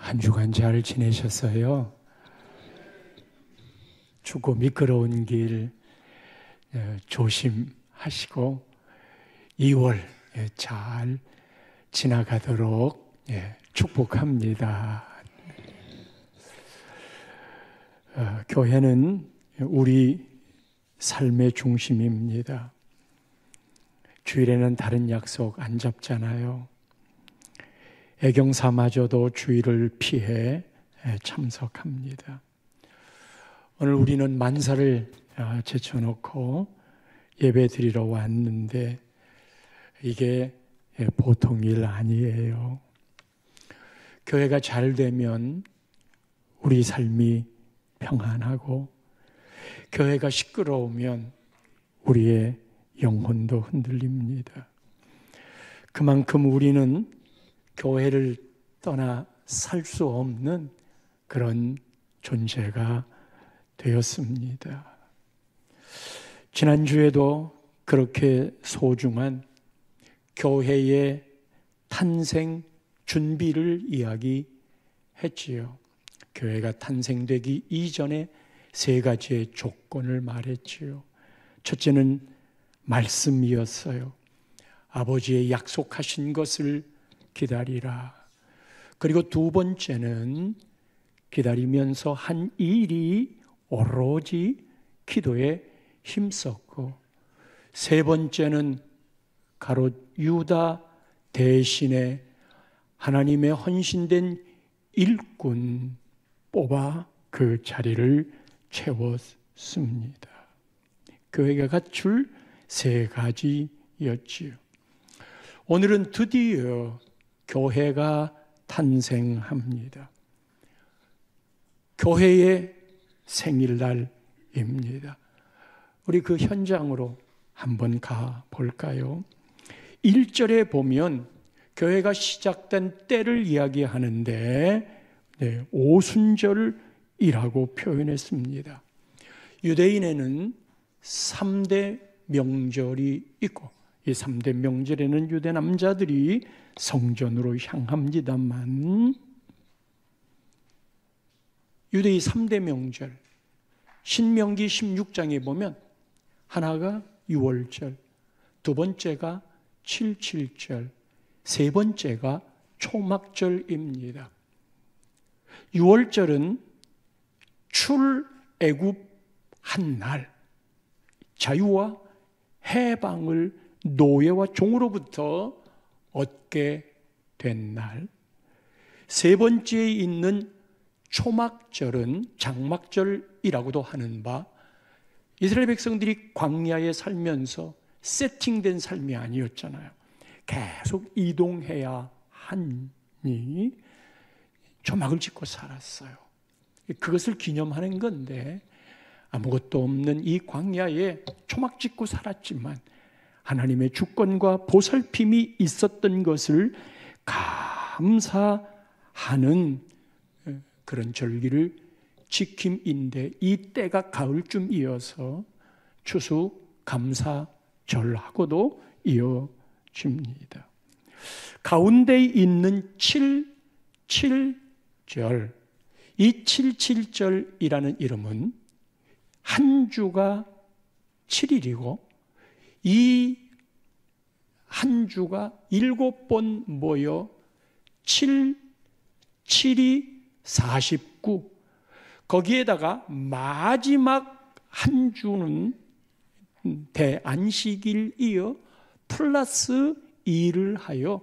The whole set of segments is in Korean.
한 주간 잘 지내셨어요? 춥고 미끄러운 길 조심하시고 2월 잘 지나가도록 축복합니다. 교회는 우리 삶의 중심입니다. 주일에는 다른 약속 안 잡잖아요. 애경사마저도 주일을 피해 참석합니다. 오늘 우리는 만사를 제쳐놓고 예배 드리러 왔는데 이게 보통 일 아니에요. 교회가 잘 되면 우리 삶이 평안하고 교회가 시끄러우면 우리의 영혼도 흔들립니다. 그만큼 우리는 교회를 떠나 살 수 없는 그런 존재가 되었습니다. 지난주에도 그렇게 소중한 교회의 탄생 준비를 이야기했지요. 교회가 탄생되기 이전에 3가지의 조건을 말했지요. 첫째는 말씀이었어요. 아버지의 약속하신 것을 기다리라. 그리고 2번째는 기다리면서 한 일이 오로지 기도에 힘썼고 3번째는 가롯 유다 대신에 하나님의 헌신된 일꾼 뽑아 그 자리를 채웠습니다. 교회가 갖출 3가지였지요. 오늘은 드디어 교회가 탄생합니다. 교회의 생일날입니다. 우리 그 현장으로 한번 가볼까요? 1절에 보면 교회가 시작된 때를 이야기하는데 오순절이라고 표현했습니다. 유대인에는 3대 명절이 있고 이 3대 명절에는 유대 남자들이 성전으로 향합니다만 유대의 3대 명절 신명기 16장에 보면 하나가 유월절, 2번째가 칠칠절, 3번째가 초막절입니다. 유월절은 출애굽한 날, 자유와 해방을 노예와 종으로부터 얻게 된 날. 3번째에 있는 초막절은 장막절이라고도 하는 바, 이스라엘 백성들이 광야에 살면서 세팅된 삶이 아니었잖아요. 계속 이동해야 하니 초막을 짓고 살았어요. 그것을 기념하는 건데 아무것도 없는 이 광야에 초막 짓고 살았지만 하나님의 주권과 보살핌이 있었던 것을 감사하는 그런 절기를 지킴인데 이 때가 가을쯤이어서 추수 감사절하고도 이어집니다. 가운데 있는 7.7절, 이 7.7절이라는 이름은 한 주가 7일이고 이 한 주가 7번 모여 7, 7이 49, 거기에다가 마지막 한 주는 대안식일 이어 플러스 2를 하여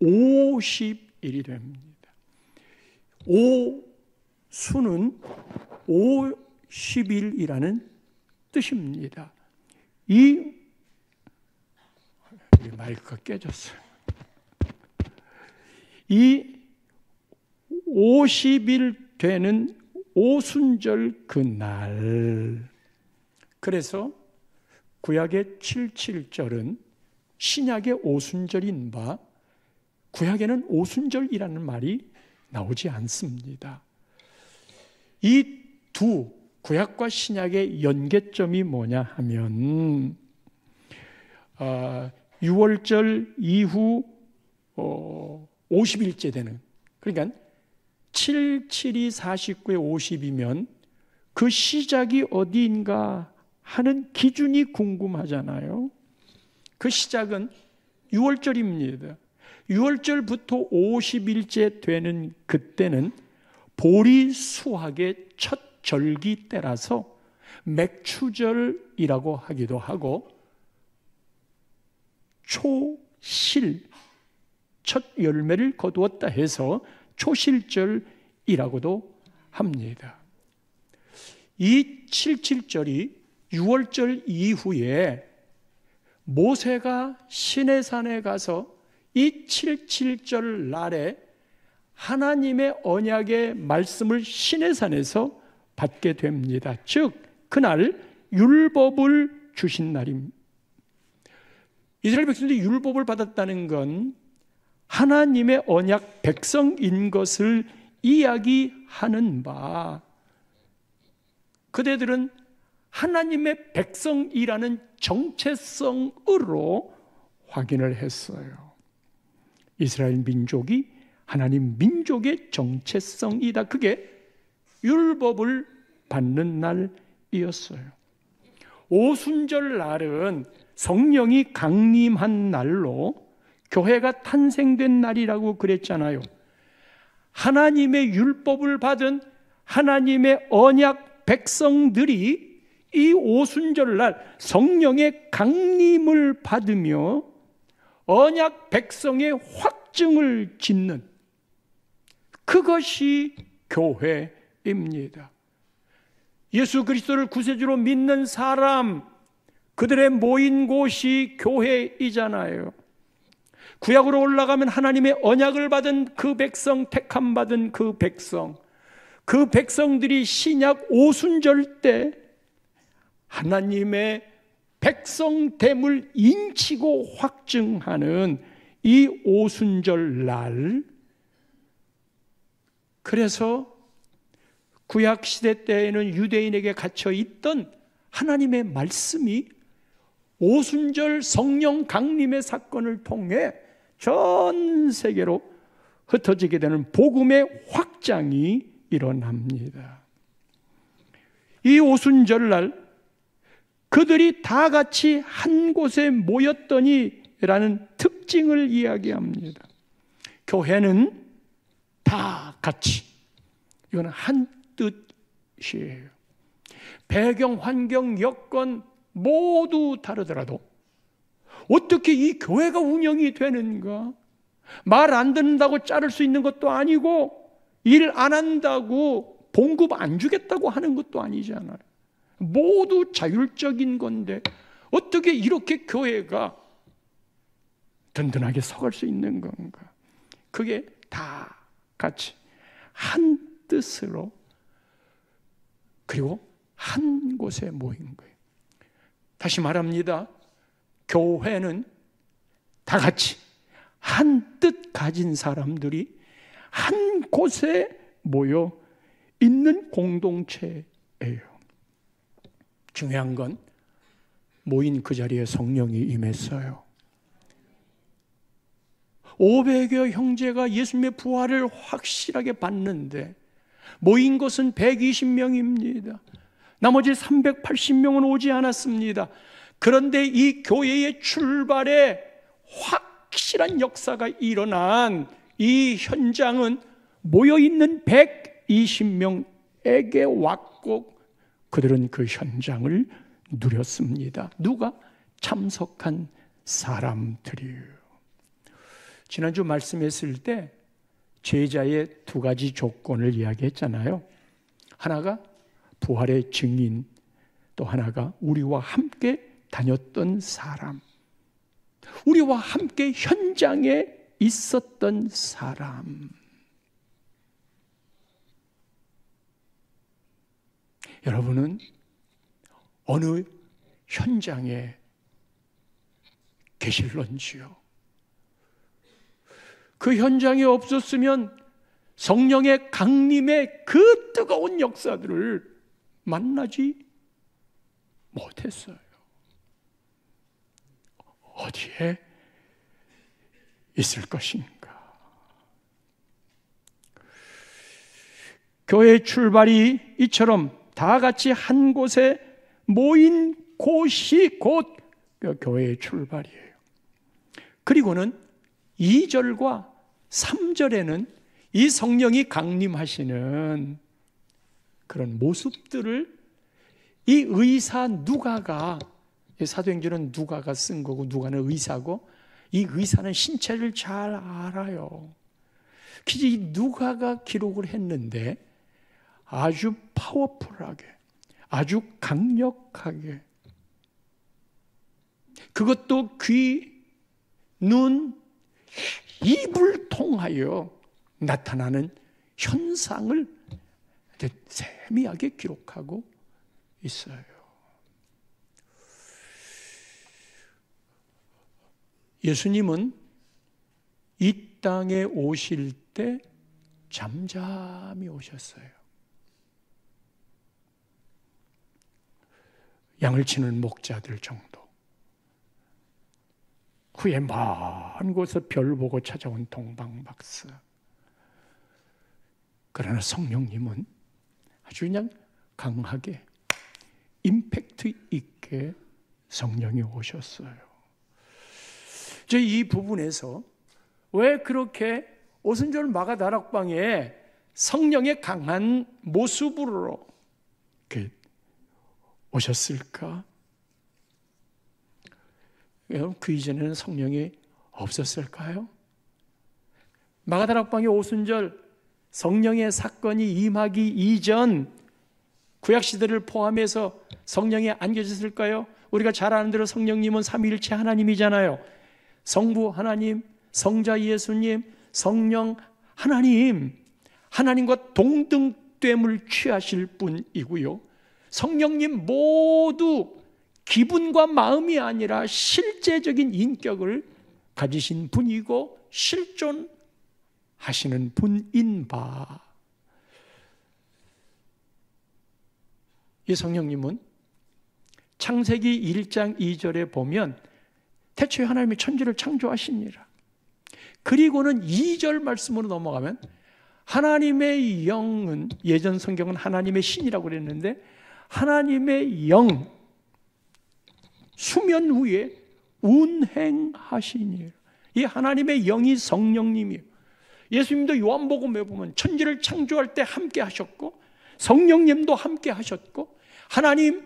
50일이 됩니다. 5수는 50일이라는 뜻입니다. 이 마이크가 깨졌어요. 이 50일 되는 오순절 그날, 그래서 구약의 7.7절은 신약의 오순절인 바 구약에는 오순절이라는 말이 나오지 않습니다. 이 두 구약과 신약의 연계점이 뭐냐 하면 6월절 이후 50일째 되는, 그러니까 7, 7이 49에 50이면 그 시작이 어디인가 하는 기준이 궁금하잖아요. 그 시작은 6월절입니다. 6월절부터 50일째 되는 그때는 보리수학의 첫 절기 때라서 맥추절이라고 하기도 하고 초실, 첫 열매를 거두었다 해서 초실절이라고도 합니다. 이 77절이 6월절 이후에 모세가 시내산에 가서 이 77절 날에 하나님의 언약의 말씀을 시내산에서 받게 됩니다. 즉 그날 율법을 주신 날입니다. 이스라엘 백성들이 율법을 받았다는 건 하나님의 언약 백성인 것을 이야기하는 바, 그대들은 하나님의 백성이라는 정체성으로 확인을 했어요. 이스라엘 민족이 하나님 민족의 정체성이다. 그게 율법을 받는 날이었어요. 오순절 날은 성령이 강림한 날로 교회가 탄생된 날이라고 그랬잖아요. 하나님의 율법을 받은 하나님의 언약 백성들이 이 오순절 날 성령의 강림을 받으며 언약 백성의 확증을 짓는 그것이 교회입니다. 예수 그리스도를 구세주로 믿는 사람, 그들의 모인 곳이 교회이잖아요. 구약으로 올라가면 하나님의 언약을 받은 그 백성, 택함 받은 그 백성, 그 백성들이 신약 오순절 때 하나님의 백성됨을 인치고 확증하는 이 오순절 날, 그래서 구약시대 때에는 유대인에게 갇혀 있던 하나님의 말씀이 오순절 성령 강림의 사건을 통해 전 세계로 흩어지게 되는 복음의 확장이 일어납니다. 이 오순절 날 그들이 다 같이 한 곳에 모였더니 라는 특징을 이야기합니다. 교회는 다 같이, 이건 한 뜻이에요. 배경, 환경, 여건 모두 다르더라도 어떻게 이 교회가 운영이 되는가? 말 안 듣는다고 자를 수 있는 것도 아니고 일 안 한다고 봉급 안 주겠다고 하는 것도 아니잖아요. 모두 자율적인 건데 어떻게 이렇게 교회가 든든하게 서갈 수 있는 건가? 그게 다 같이 한 뜻으로 그리고 한 곳에 모인 거예요. 다시 말합니다. 교회는 다 같이 한 뜻 가진 사람들이 한 곳에 모여 있는 공동체예요. 중요한 건 모인 그 자리에 성령이 임했어요. 500여 형제가 예수님의 부활을 확실하게 봤는데 모인 것은 120명입니다. 나머지 380명은 오지 않았습니다. 그런데 이 교회의 출발에 확실한 역사가 일어난 이 현장은 모여있는 120명에게 왔고 그들은 그 현장을 누렸습니다. 누가? 참석한 사람들이에요. 지난주 말씀했을 때 제자의 두 가지 조건을 이야기했잖아요. 하나가 부활의 증인, 또 하나가 우리와 함께 다녔던 사람, 우리와 함께 현장에 있었던 사람. 여러분은 어느 현장에 계실런지요? 그 현장에 없었으면 성령의 강림의 그 뜨거운 역사들을 만나지 못했어요. 어디에 있을 것인가? 교회의 출발이 이처럼 다 같이 한 곳에 모인 곳이 곧 교회의 출발이에요. 그리고는 2절과 3절에는 이 성령이 강림하시는 그런 모습들을 이 의사 누가가, 사도행전은 누가가 쓴 거고 누가는 의사고, 이 의사는 신체를 잘 알아요. 이 누가가 기록을 했는데 아주 파워풀하게, 아주 강력하게, 그것도 귀, 눈, 입을 통하여 나타나는 현상을 세미하게 기록하고 있어요. 예수님은 이 땅에 오실 때 잠잠히 오셨어요. 양을 치는 목자들 정도. 후에 먼 곳에서 별 보고 찾아온 동방박사. 그러나 성령님은 아주 그냥 강하게, 임팩트 있게 성령이 오셨어요. 이 부분에서 왜 그렇게 오순절 마가다락방에 성령의 강한 모습으로 오셨을까? 그 이전에는 성령이 없었을까요? 마가다락방의 오순절 성령의 사건이 임하기 이전 구약시대를 포함해서 성령이 안 계셨을까요? 우리가 잘 아는 대로 성령님은 삼위일체 하나님이잖아요. 성부 하나님, 성자 예수님, 성령 하나님, 하나님과 동등됨을 취하실 분이고요. 성령님 모두 기분과 마음이 아니라 실제적인 인격을 가지신 분이고 실존하시는 분인 바, 이 성령님은 창세기 1장 2절에 보면 태초에 하나님이 천지를 창조하시니라. 그리고는 2절 말씀으로 넘어가면 하나님의 영은, 예전 성경은 하나님의 신이라고 그랬는데 하나님의 영, 수면 위에 운행하시니라. 이 하나님의 영이 성령님이에요. 예수님도 요한복음에 보면 천지를 창조할 때 함께 하셨고 성령님도 함께 하셨고, 하나님,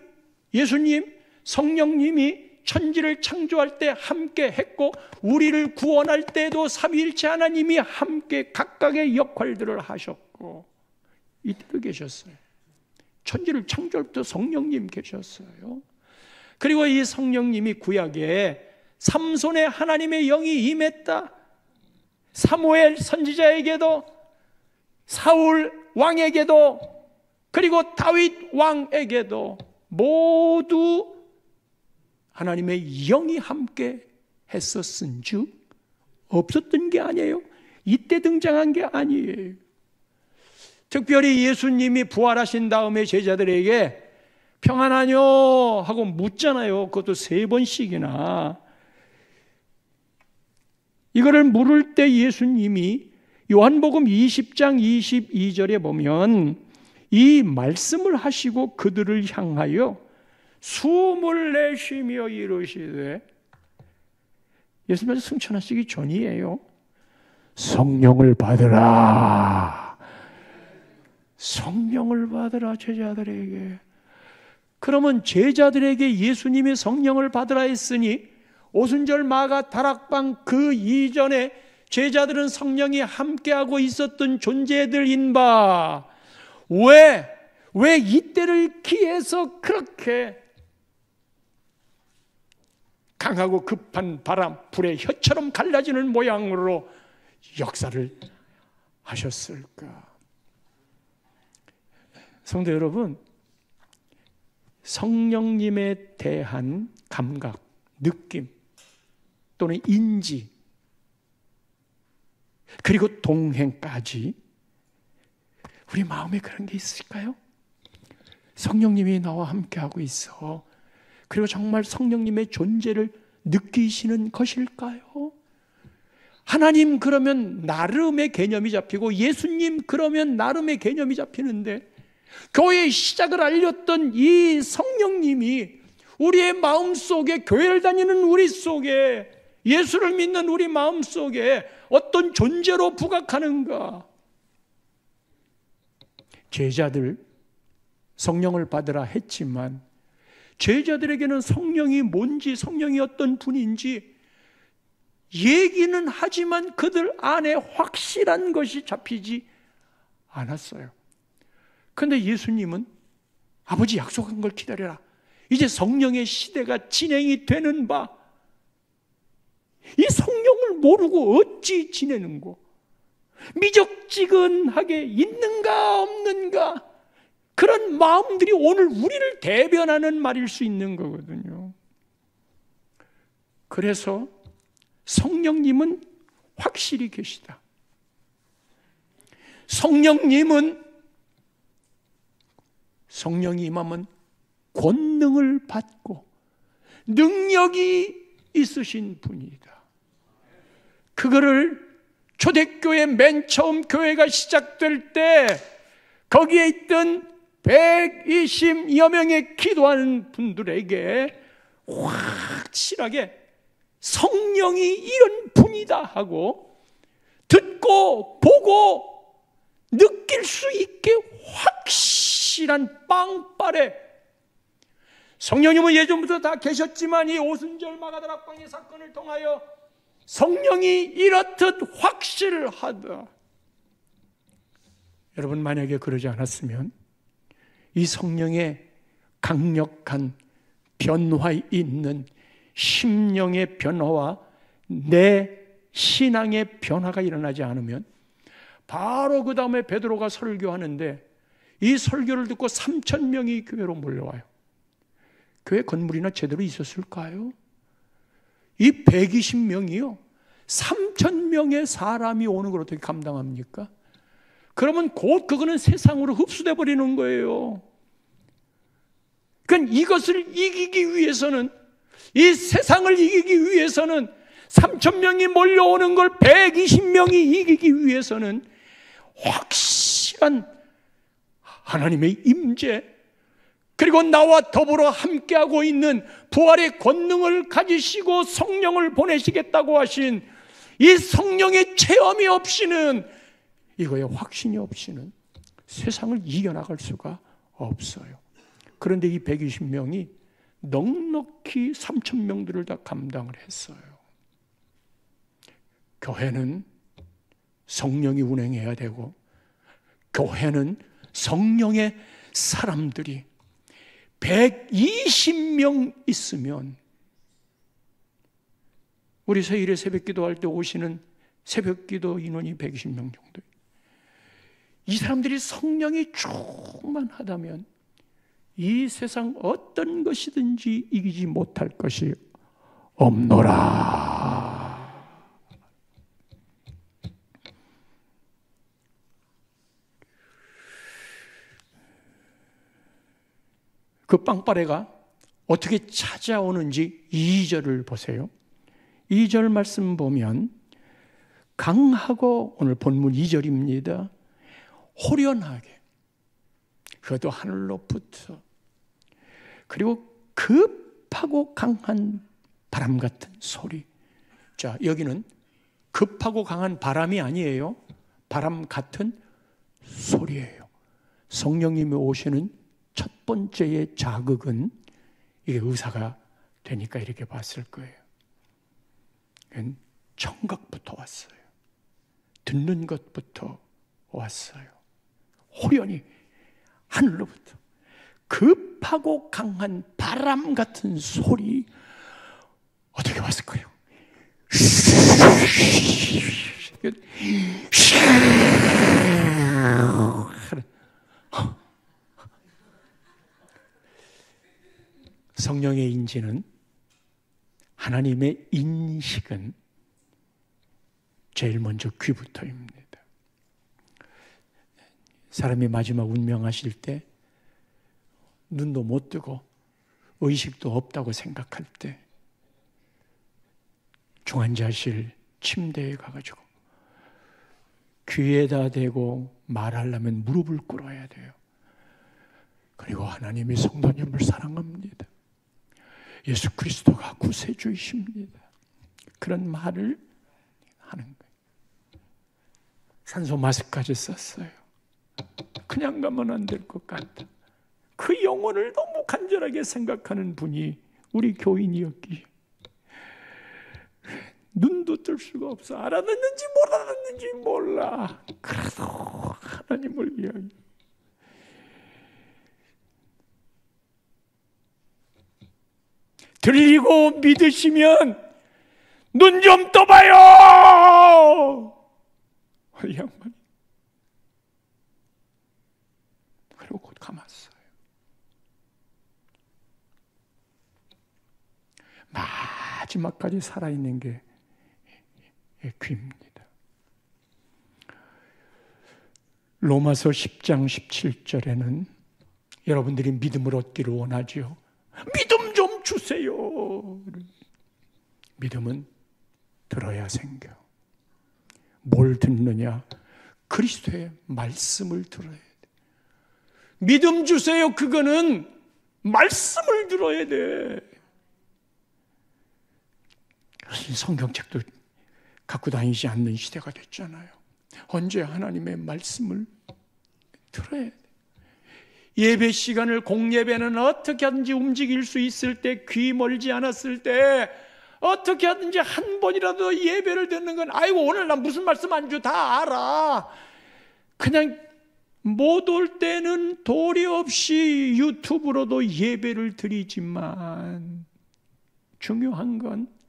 예수님, 성령님이 천지를 창조할 때 함께 했고 우리를 구원할 때도 삼위일체 하나님이 함께 각각의 역할들을 하셨고 이대로 계셨어요. 천지를 창조할 때 성령님 계셨어요. 그리고 이 성령님이 구약에 삼손의 하나님의 영이 임했다, 사무엘 선지자에게도, 사울 왕에게도, 그리고 다윗 왕에게도 모두 하나님의 영이 함께 했었은즉 없었던 게 아니에요. 이때 등장한 게 아니에요. 특별히 예수님이 부활하신 다음에 제자들에게 평안하뇨 하고 묻잖아요. 그것도 3번씩이나. 이거를 물을 때 예수님이 요한복음 20장 22절에 보면 이 말씀을 하시고 그들을 향하여 숨을 내쉬며 이르시되, 예수님께서 승천하시기 전이에요. 성령을 받으라. 성령을 받으라 제자들에게. 그러면 제자들에게 예수님이 성령을 받으라 했으니 오순절 마가 다락방 그 이전에 제자들은 성령이 함께하고 있었던 존재들인 바, 왜 이때를 기해서 그렇게 강하고 급한 바람, 불의 혀처럼 갈라지는 모양으로 역사를 하셨을까? 성도 여러분, 성령님에 대한 감각, 느낌 또는 인지, 그리고 동행까지 우리 마음에 그런 게 있을까요? 성령님이 나와 함께하고 있어. 그리고 정말 성령님의 존재를 느끼시는 것일까요? 하나님 그러면 나름의 개념이 잡히고 예수님 그러면 나름의 개념이 잡히는데, 교회의 시작을 알렸던 이 성령님이 우리의 마음속에, 교회를 다니는 우리 속에, 예수를 믿는 우리 마음속에 어떤 존재로 부각하는가? 제자들 성령을 받으라 했지만 제자들에게는 성령이 뭔지, 성령이 어떤 분인지 얘기는 하지만 그들 안에 확실한 것이 잡히지 않았어요. 그런데 예수님은 아버지 약속한 걸 기다려라. 이제 성령의 시대가 진행이 되는 바, 이 성령을 모르고 어찌 지내는고? 미적지근하게 있는가 없는가? 그런 마음들이 오늘 우리를 대변하는 말일 수 있는 거거든요. 그래서 성령님은 확실히 계시다. 성령님은, 성령이 임하면 권능을 받고 능력이 있으신 분이다. 그거를 초대교회 맨 처음 교회가 시작될 때 거기에 있던 120여 명의 기도하는 분들에게 확실하게 성령이 이런 분이다 하고 듣고 보고 느낄 수 있게 확실한 빵빠레. 성령님은 예전부터 다 계셨지만 이 오순절 마가다락방의 사건을 통하여 성령이 이렇듯 확실하다. 여러분, 만약에 그러지 않았으면 이 성령의 강력한 변화 있는 심령의 변화와 내 신앙의 변화가 일어나지 않으면, 바로 그 다음에 베드로가 설교하는데 이 설교를 듣고 3,000명이 교회로 몰려와요. 교회 건물이나 제대로 있었을까요? 이 120명이요 3,000명의 사람이 오는 걸 어떻게 감당합니까? 그러면 곧 그거는 세상으로 흡수돼 버리는 거예요. 그러니까 이것을 이기기 위해서는, 이 세상을 이기기 위해서는, 3,000명이 몰려오는 걸 120명이 이기기 위해서는 확실한 하나님의 임재, 그리고 나와 더불어 함께하고 있는 부활의 권능을 가지시고 성령을 보내시겠다고 하신 이 성령의 체험이 없이는, 이거에 확신이 없이는 세상을 이겨나갈 수가 없어요. 그런데 이 120명이 넉넉히 3,000명들을 다 감당을 했어요. 교회는 성령이 운행해야 되고, 교회는 성령의 사람들이 120명 있으면, 우리 세일에 새벽 기도할 때 오시는 새벽 기도 인원이 120명 정도. 이 사람들이 성령이 충만하다면 이 세상 어떤 것이든지 이기지 못할 것이 없노라. 그 빵빠레가 어떻게 찾아오는지 2절을 보세요. 2절 말씀 보면 강하고, 오늘 본문 2절입니다. 호련하게, 그것도 하늘로부터, 그리고 급하고 강한 바람 같은 소리. 자, 여기는 급하고 강한 바람이 아니에요. 바람 같은 소리예요. 성령님이 오시는 첫 번째의 자극은 이게 의사가 되니까 이렇게 봤을 거예요. 청각부터 왔어요. 듣는 것부터 왔어요. 호련히 하늘로부터 급하고 강한 바람 같은 소리. 어떻게 왔을까요? 성령의 인지는, 하나님의 인식은 제일 먼저 귀부터입니다. 사람이 마지막 운명하실 때 눈도 못 뜨고 의식도 없다고 생각할 때 중환자실 침대에 가가지고 귀에다 대고 말하려면 무릎을 꿇어야 돼요. 그리고 하나님이 성도님을 사랑합니다. 예수 그리스도가 구세주이십니다. 그런 말을 하는 거예요. 산소 마스크까지 썼어요. 그냥 가면 안 될 것 같다. 그 영혼을 너무 간절하게 생각하는 분이 우리 교인이었기에 눈도 뜰 수가 없어. 알아듣는지 못 알아듣는지 몰라. 그래도 하나님을 위하여 들리고 믿으시면 눈 좀 떠봐요. 이 양반이 그리고 곧 감았어요. 마지막까지 살아있는 게 귀입니다. 로마서 10장 17절에는 여러분들이 믿음을 얻기를 원하지요. 믿음 좀 주세요. 믿음은 들어야 생겨. 뭘 듣느냐? 그리스도의 말씀을 들어야 돼. 믿음 주세요. 그거는 말씀을 들어야 돼. 성경책도 갖고 다니지 않는 시대가 됐잖아요. 언제 하나님의 말씀을 들어야 돼. 예배 시간을, 공예배는 어떻게 하든지 움직일 수 있을 때, 귀 멀지 않았을 때 어떻게 하든지 한 번이라도 예배를 듣는 건, 아이고 오늘 나 무슨 말씀 안 줘 다 알아. 그냥 못 올 때는 도리 없이 유튜브로도 예배를 드리지만 중요한 건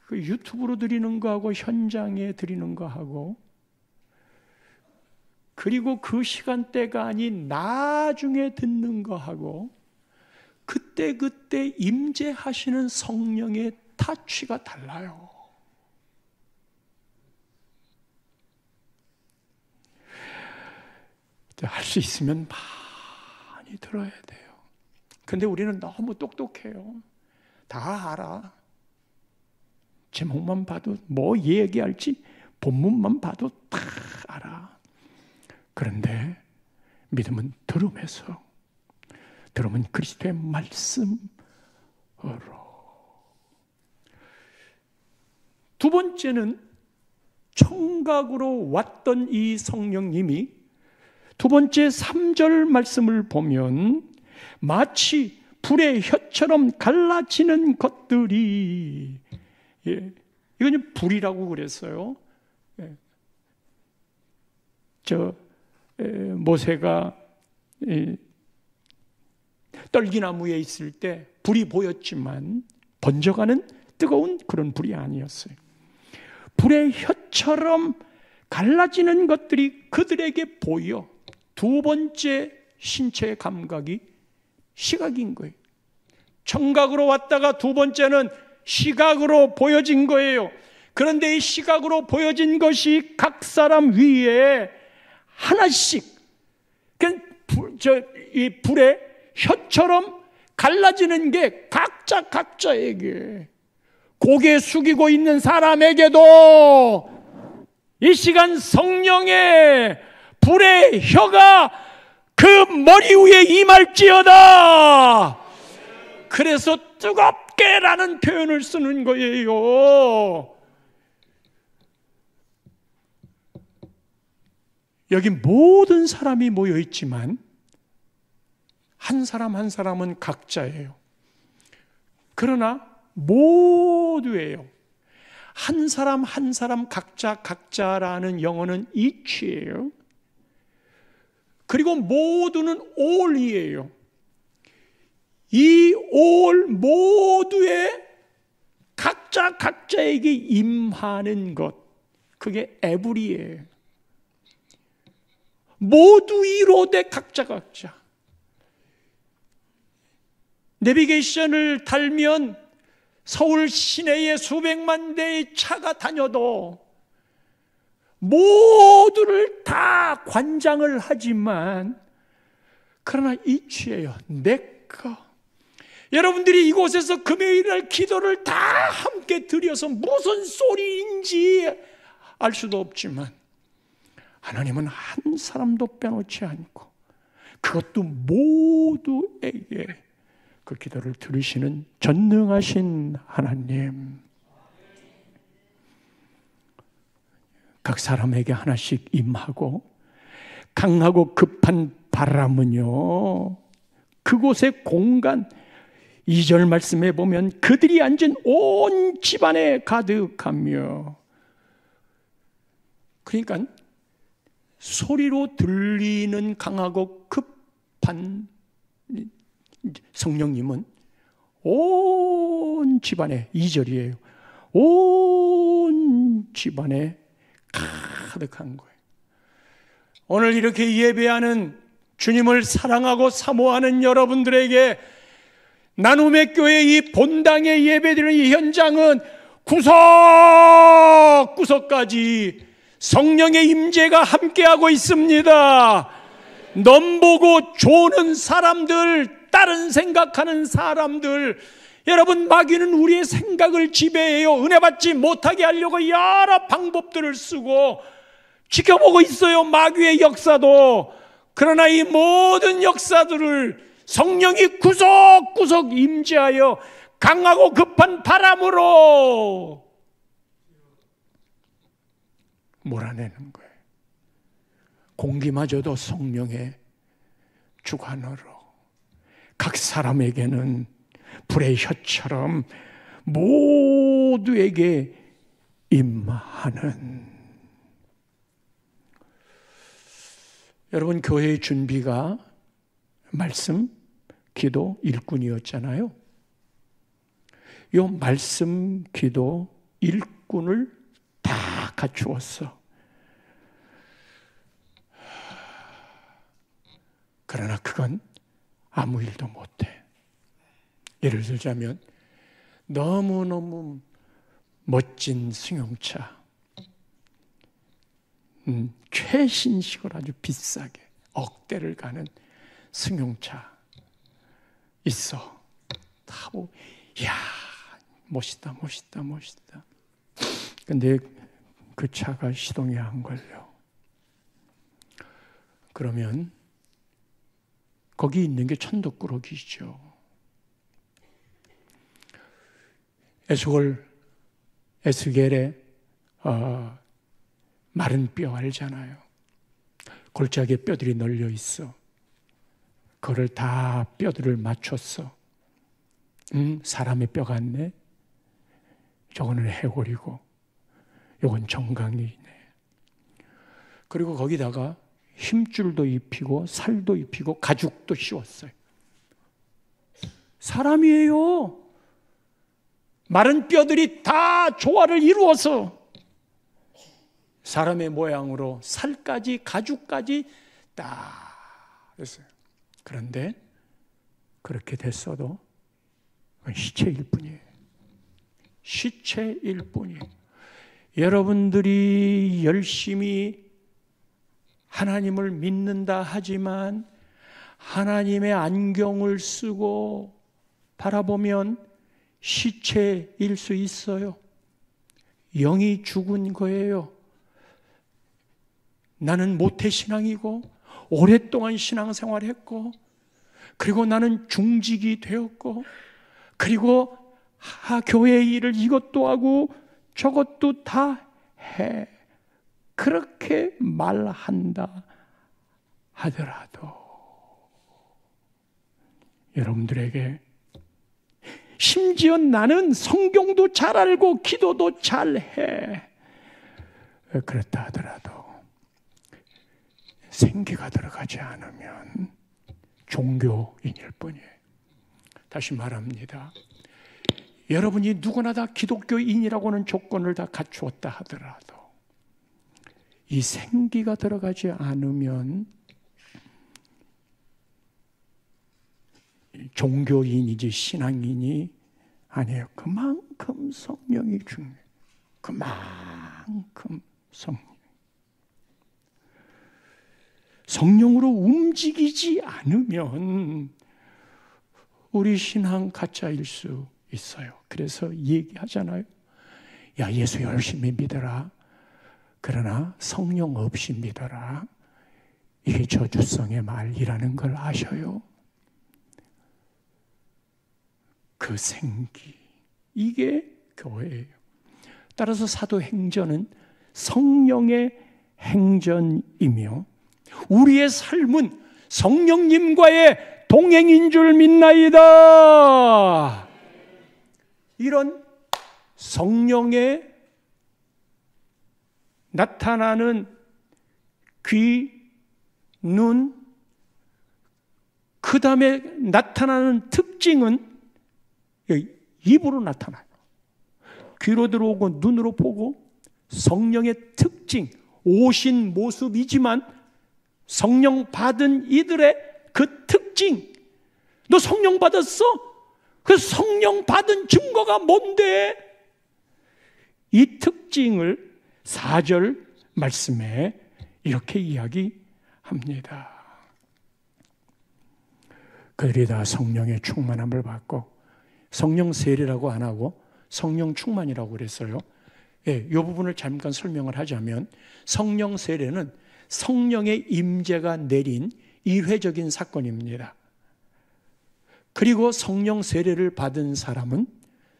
그 유튜브로 드리는 거하고 현장에 드리는 거하고, 그리고 그 시간대가 아닌 나중에 듣는 거하고, 그때 임재하시는 성령의 타취가 달라요. 할 수 있으면 많이 들어야 돼요. 근데 우리는 너무 똑똑해요. 다 알아. 제목만 봐도 뭐 얘기할지 본문만 봐도 다 알아. 그런데 믿음은 들음에서, 들음은 그리스도의 말씀으로. 두 번째는 청각으로 왔던 이 성령님이 두 번째 3절 말씀을 보면 마치 불의 혀처럼 갈라지는 것들이, 이건 불이라고 그랬어요. 모세가 떨기나무에 있을 때 불이 보였지만 번져가는 뜨거운 그런 불이 아니었어요. 불의 혀처럼 갈라지는 것들이 그들에게 보여. 두 번째 신체의 감각이 시각인 거예요. 청각으로 왔다가 두 번째는 시각으로 보여진 거예요. 그런데 이 시각으로 보여진 것이 각 사람 위에 하나씩, 이 불의 혀처럼 갈라지는 게 각자에게, 고개 숙이고 있는 사람에게도 이 시간 성령의 불의 혀가 그 머리 위에 임할지어다. 그래서 뜨겁게라는 표현을 쓰는 거예요. 여기 모든 사람이 모여 있지만 한 사람 한 사람은 각자예요. 그러나 모두예요. 한 사람 한 사람 각자라는 영어는 each예요. 그리고 모두는 all이에요. 이 all 모두의 각자에게 임하는 것, 그게 every예요. 모두 이로되 각자. 내비게이션을 달면 서울 시내에 수백만 대의 차가 다녀도 모두를 다 관장을 하지만, 그러나 이치예요. 내꺼. 여러분들이 이곳에서 금요일날 기도를 다 함께 드려서 무슨 소리인지 알 수도 없지만 하나님은 한 사람도 빼놓지 않고 그것도 모두에게 그 기도를 들으시는 전능하신 하나님, 각 사람에게 하나씩 임하고 강하고 급한 바람은요 그곳의 공간, 2절 말씀에 보면 그들이 앉은 온 집안에 가득하며, 그러니까 소리로 들리는 강하고 급한 성령님은 온 집안에, 2절이에요. 온 집안에 가득한 거예요. 오늘 이렇게 예배하는 주님을 사랑하고 사모하는 여러분들에게 나눔의 교회 이 본당에 예배드리는 이 현장은 구석구석까지 성령의 임재가 함께하고 있습니다. 넘보고 조는 사람들, 다른 생각하는 사람들, 여러분, 마귀는 우리의 생각을 지배해요. 은혜 받지 못하게 하려고 여러 방법들을 쓰고 지켜보고 있어요, 마귀의 역사도. 그러나 이 모든 역사들을 성령이 구석구석 임재하여 강하고 급한 바람으로 몰아내는 거예요. 공기마저도 성령의 주관으로 각 사람에게는 불의 혀처럼 모두에게 임하는. 여러분, 교회의 준비가 말씀, 기도, 일꾼이었잖아요. 이 말씀, 기도, 일꾼을 다 갖추었어. 그러나 그건 아무 일도 못해. 예를 들자면 너무너무 멋진 승용차, 최신식으로 아주 비싸게 억대를 가는 승용차 있어. 타고 이야 멋있다. 근데 그 차가 시동이 안 걸려. 그러면 거기 있는 게 천덕꾸러기죠. 에스겔의 마른 뼈 알잖아요. 골짜기에 뼈들이 널려 있어. 그걸 다 뼈들을 맞췄어. 사람의 뼈 같네. 저거는 해골이고 요건 정강이네. 그리고 거기다가 힘줄도 입히고 살도 입히고 가죽도 씌웠어요. 사람이에요. 마른 뼈들이 다 조화를 이루어서 사람의 모양으로 살까지 가죽까지 딱 했어요. 그런데 그렇게 됐어도 그건 시체일 뿐이에요. 시체일 뿐이에요. 여러분들이 열심히 하나님을 믿는다 하지만 하나님의 안경을 쓰고 바라보면 시체일 수 있어요. 영이 죽은 거예요. 나는 모태신앙이고 오랫동안 신앙생활을 했고 그리고 나는 중직이 되었고 그리고 교회의 일을 이것도 하고 저것도 다 해. 그렇게 말한다 하더라도 여러분들에게 심지어 나는 성경도 잘 알고 기도도 잘해. 그렇다 하더라도 생기가 들어가지 않으면 종교인일 뿐이에요. 다시 말합니다. 여러분이 누구나 다 기독교인이라고 하는 조건을 다 갖추었다 하더라도 이 생기가 들어가지 않으면 종교인이지 신앙인이 아니에요. 그만큼 성령이 중요해요. 그만큼 성령으로 움직이지 않으면 우리 신앙 가짜일 수 있어요. 그래서 얘기하잖아요. 야, 예수 열심히 믿어라. 그러나 성령 없이 믿어라. 이게 저주성의 말이라는 걸 아셔요? 그 생기, 이게 교회예요. 따라서 사도행전은 성령의 행전이며 우리의 삶은 성령님과의 동행인 줄 믿나이다. 이런 성령의 나타나는 귀, 눈, 그 다음에 나타나는 특징은 입으로 나타나요. 귀로 들어오고 눈으로 보고 성령의 특징, 오신 모습이지만 성령 받은 이들의 그 특징. 너 성령 받았어? 그 성령 받은 증거가 뭔데? 이 특징을 4절 말씀에 이렇게 이야기합니다. 그들이 다 성령의 충만함을 받고, 성령 세례라고 안 하고 성령 충만이라고 그랬어요. 이 부분을 잠깐 설명을 하자면, 성령 세례는 성령의 임재가 내린 이회적인 사건입니다. 그리고 성령 세례를 받은 사람은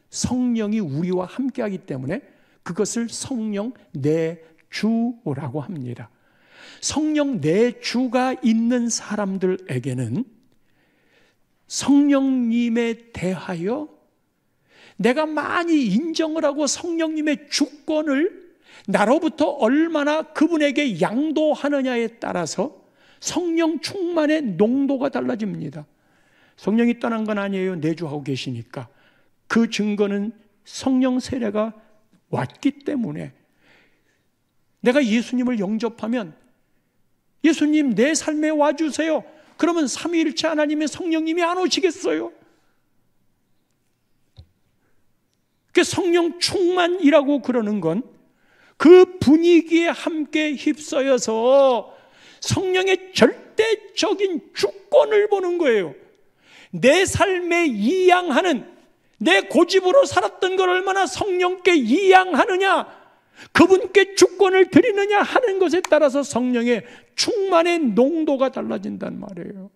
성령이 우리와 함께하기 때문에 그것을 성령 내주라고 합니다. 성령 내주가 있는 사람들에게는 성령님에 대하여 내가 많이 인정을 하고 성령님의 주권을 나로부터 얼마나 그분에게 양도하느냐에 따라서 성령 충만의 농도가 달라집니다. 성령이 떠난 건 아니에요. 내주하고 계시니까. 그 증거는 성령 세례가 왔기 때문에, 내가 예수님을 영접하면 예수님 내 삶에 와주세요. 그러면 삼위일체 하나님의 성령님이 안 오시겠어요? 그 성령 충만이라고 그러는 건 그 분위기에 함께 휩싸여서 성령의 절대적인 주권을 보는 거예요. 내 삶에 이양하는, 내 고집으로 살았던 걸 얼마나 성령께 이양하느냐, 그분께 주권을 드리느냐 하는 것에 따라서 성령의 충만의 농도가 달라진단 말이에요.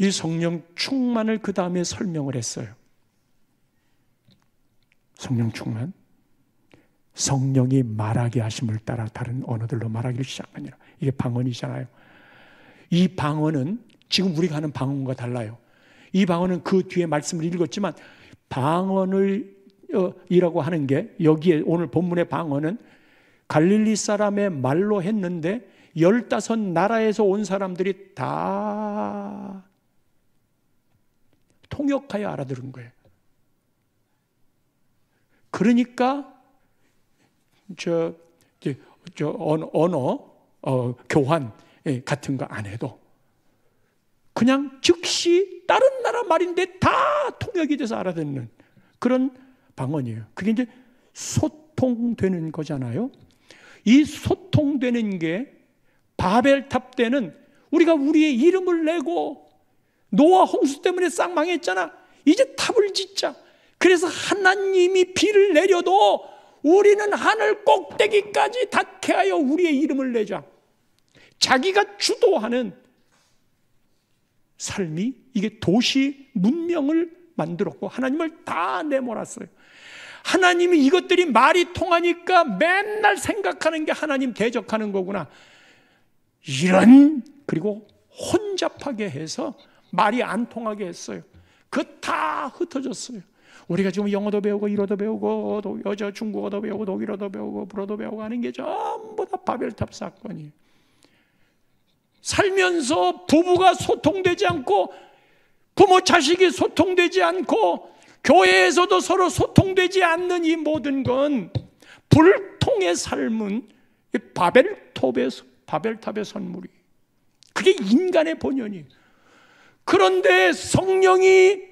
이 성령 충만을 그 다음에 설명을 했어요. 성령 충만, 성령이 말하게 하심을 따라 다른 언어들로 말하기를 시작하니라. 이게 방언이잖아요. 이 방언은 지금 우리가 하는 방언과 달라요. 이 방언은 그 뒤에 말씀을 읽었지만, 방언을 이라고 하는 게, 여기에 오늘 본문의 방언은 갈릴리 사람의 말로 했는데 15나라에서 온 사람들이 다 통역하여 알아들은 거예요. 그러니까 언어 교환 같은 거 안 해도 그냥 즉시 다른 나라 말인데 다 통역이 돼서 알아듣는 그런 방언이에요. 그게 이제 소통되는 거잖아요. 이 소통되는 게 바벨탑 때는 우리가 우리의 이름을 내고 노아 홍수 때문에 싹 망했잖아. 이제 탑을 짓자. 그래서 하나님이 비를 내려도 우리는 하늘 꼭대기까지 닿게 하여 우리의 이름을 내자. 자기가 주도하는 삶이, 이게 도시 문명을 만들었고 하나님을 다 내몰았어요. 하나님이 이것들이 말이 통하니까 맨날 생각하는 게 하나님 대적하는 거구나, 그리고 혼잡하게 해서 말이 안 통하게 했어요. 그거 다 흩어졌어요. 우리가 지금 영어도 배우고 일어도 배우고 중국어도 배우고 독일어도 배우고 불어도 배우고 하는 게 전부 다 바벨탑 사건이에요. 살면서 부부가 소통되지 않고, 부모 자식이 소통되지 않고, 교회에서도 서로 소통되지 않는 이 모든 건 불통의 삶은 바벨탑의 선물이, 그게 인간의 본연이에요. 그런데 성령이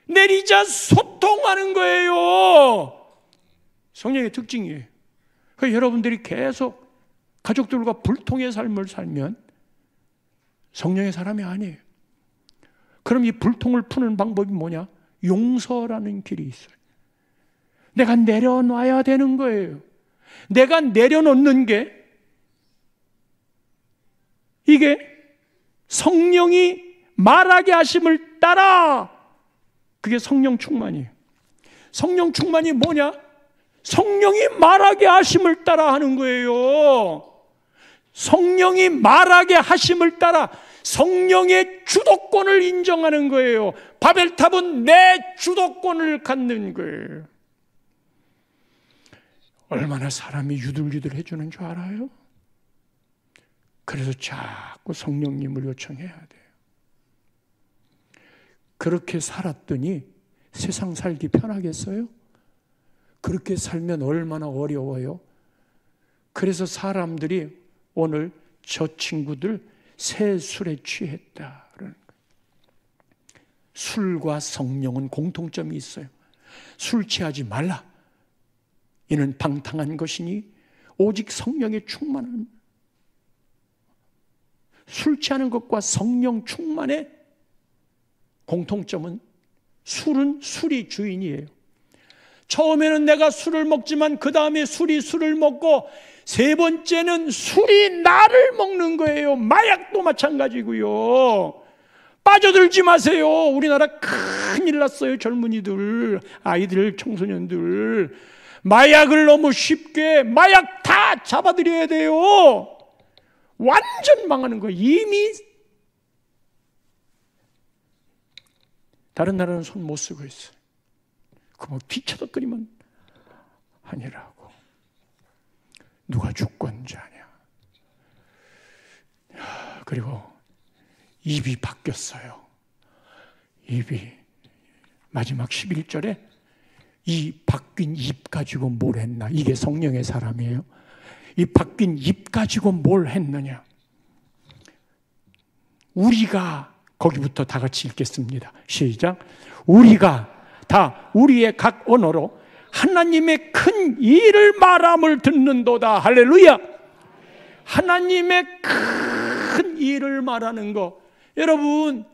내리자 소통하는 거예요. 성령의 특징이에요. 그래서 여러분들이 계속 가족들과 불통의 삶을 살면 성령의 사람이 아니에요. 그럼 이 불통을 푸는 방법이 뭐냐? 용서라는 길이 있어요. 내가 내려놔야 되는 거예요. 내가 내려놓는 게 이게 성령이 말하게 하심을 따라, 그게 성령 충만이에요. 성령 충만이 뭐냐? 성령이 말하게 하심을 따라 하는 거예요. 성령이 말하게 하심을 따라 성령의 주도권을 인정하는 거예요. 바벨탑은 내 주도권을 갖는 거예요. 얼마나 사람이 유들유들 해주는 줄 알아요? 그래서 자꾸 성령님을 요청해야 돼요. 그렇게 살았더니 세상 살기 편하겠어요? 그렇게 살면 얼마나 어려워요? 그래서 사람들이 오늘 저 친구들 새 술에 취했다 그러는 거예요. 술과 성령은 공통점이 있어요. 술 취하지 말라. 이는 방탕한 것이니 오직 성령의 충만함. 술 취하는 것과 성령 충만의 공통점은 술은 술이 주인이에요. 처음에는 내가 술을 먹지만 그 다음에 술이 술을 먹고 세 번째는 술이 나를 먹는 거예요. 마약도 마찬가지고요. 빠져들지 마세요. 우리나라 큰일 났어요. 젊은이들, 아이들, 청소년들. 마약을 너무 쉽게, 마약 다 잡아들여야 돼요. 완전 망하는 거예요. 이미 다른 나라는 손 못 쓰고 있어요. 그 뭐 뒤쳐덕거리면 아니라고. 누가 주권자냐. 그리고 입이 바뀌었어요. 입이 마지막 11절에 이 바뀐 입 가지고 뭘 했나. 이게 성령의 사람이에요. 이 바뀐 입 가지고 뭘 했느냐. 우리가, 거기부터 다 같이 읽겠습니다. 시작. 우리가 다 우리의 각 언어로 하나님의 큰 일을 말함을 듣는도다. 할렐루야. 하나님의 큰 일을 말하는 거. 여러분,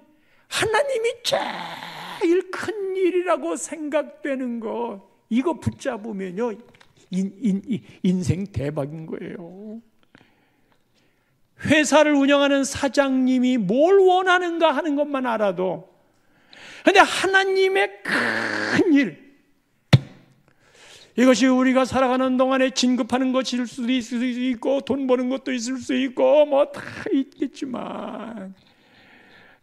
하나님이 제일 큰 일이라고 생각되는 거, 이거 붙잡으면요 인생 대박인 거예요. 회사를 운영하는 사장님이 뭘 원하는가 하는 것만 알아도, 그런데 하나님의 큰 일, 이것이 우리가 살아가는 동안에 진급하는 것일 수도 있을 수 있고 돈 버는 것도 있을 수 있고 뭐 다 있겠지만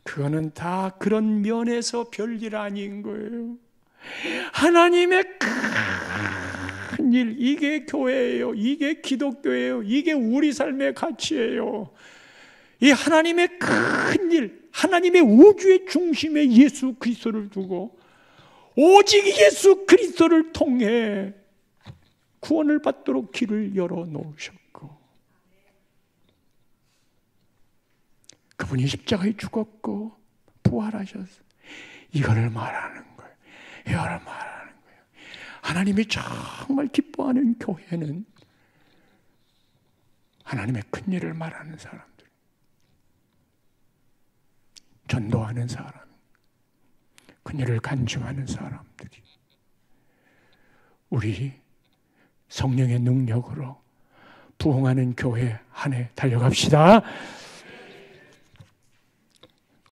그거는 다 그런 면에서 별일 아닌 거예요. 하나님의 큰 일, 이게 교회예요. 이게 기독교예요. 이게 우리 삶의 가치예요. 이 하나님의 큰 일, 하나님의 우주의 중심에 예수 그리스도를 두고 오직 예수 그리스도를 통해 구원을 받도록 길을 열어놓으셨고, 그분이 십자가에 죽었고 부활하셨어요. 이거를 말하는 거예요. 이거를 말하는 거예요. 하나님이 정말 기뻐하는 교회는 하나님의 큰 일을 말하는 사람들, 전도하는 사람, 큰 일을 간증하는 사람들이, 우리 성령의 능력으로 부흥하는 교회 한 해 달려갑시다.